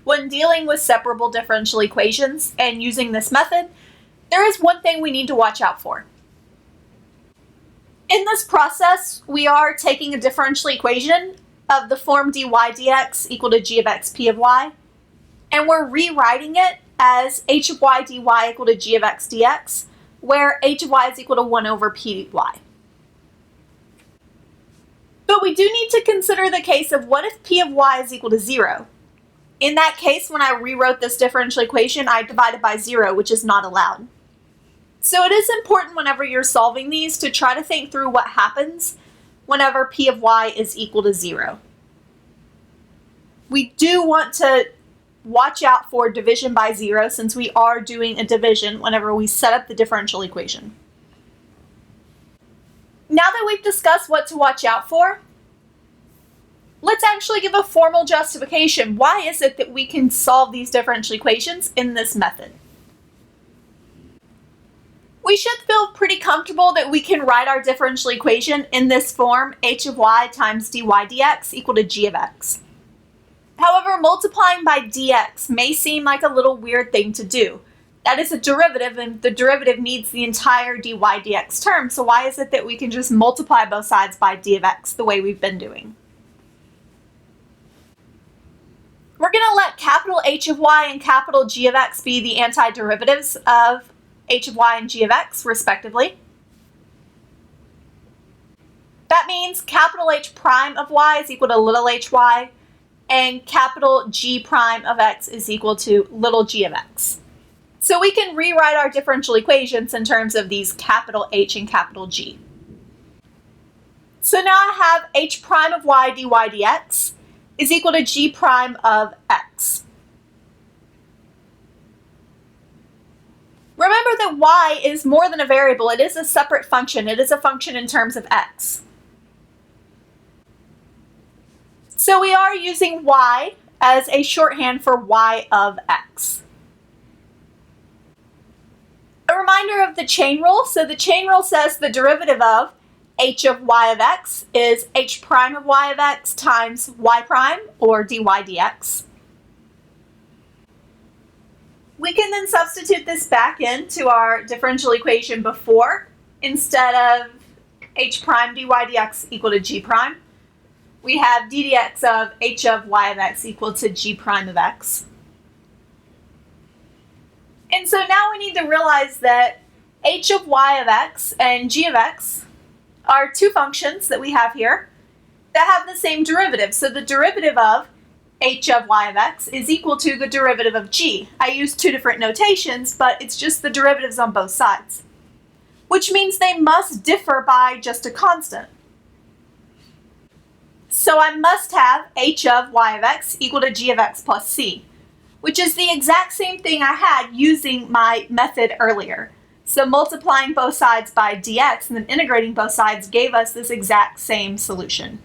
When dealing with separable differential equations and using this method, there is one thing we need to watch out for. In this process, we are taking a differential equation of the form dy dx equal to g of x p of y, and we're rewriting it as h of y dy equal to g of x dx, where h of y is equal to 1 over p dy. But we do need to consider the case of what if p of y is equal to 0? In that case, when I rewrote this differential equation, I divided by 0, which is not allowed. So it is important whenever you're solving these to try to think through what happens whenever p of y is equal to 0. We do want to watch out for division by 0 since we are doing a division whenever we set up the differential equation. Now that we've discussed what to watch out for, let's actually give a formal justification. Why is it that we can solve these differential equations in this method? We should feel pretty comfortable that we can write our differential equation in this form, h of y times dy dx equal to g of x. However, multiplying by dx may seem like a little weird thing to do. That is a derivative, and the derivative needs the entire dy dx term, so why is it that we can just multiply both sides by d of x the way we've been doing? We're going to let capital H of y and capital G of x be the antiderivatives of h of y and g of x, respectively. That means capital H prime of y is equal to little hy, and capital G prime of x is equal to little g of x. So we can rewrite our differential equations in terms of these capital H and capital G. So now I have h prime of y dy dx is equal to g prime of x. Remember that y is more than a variable. It is a separate function. It is a function in terms of x. So we are using y as a shorthand for y of x. A reminder of the chain rule. So the chain rule says the derivative of h of y of x is h prime of y of x times y prime, or dy dx. We can then substitute this back into our differential equation before. Instead of h prime dy dx equal to g prime, we have d dx of h of y of x equal to g prime of x. And so now we need to realize that h of y of x and g of x are two functions that we have here that have the same derivative. So the derivative of h of y of x is equal to the derivative of g. I use two different notations, but it's just the derivatives on both sides, which means they must differ by just a constant. So I must have h of y of x equal to g of x plus c, which is the exact same thing I had using my method earlier. So multiplying both sides by dx and then integrating both sides gave us this exact same solution.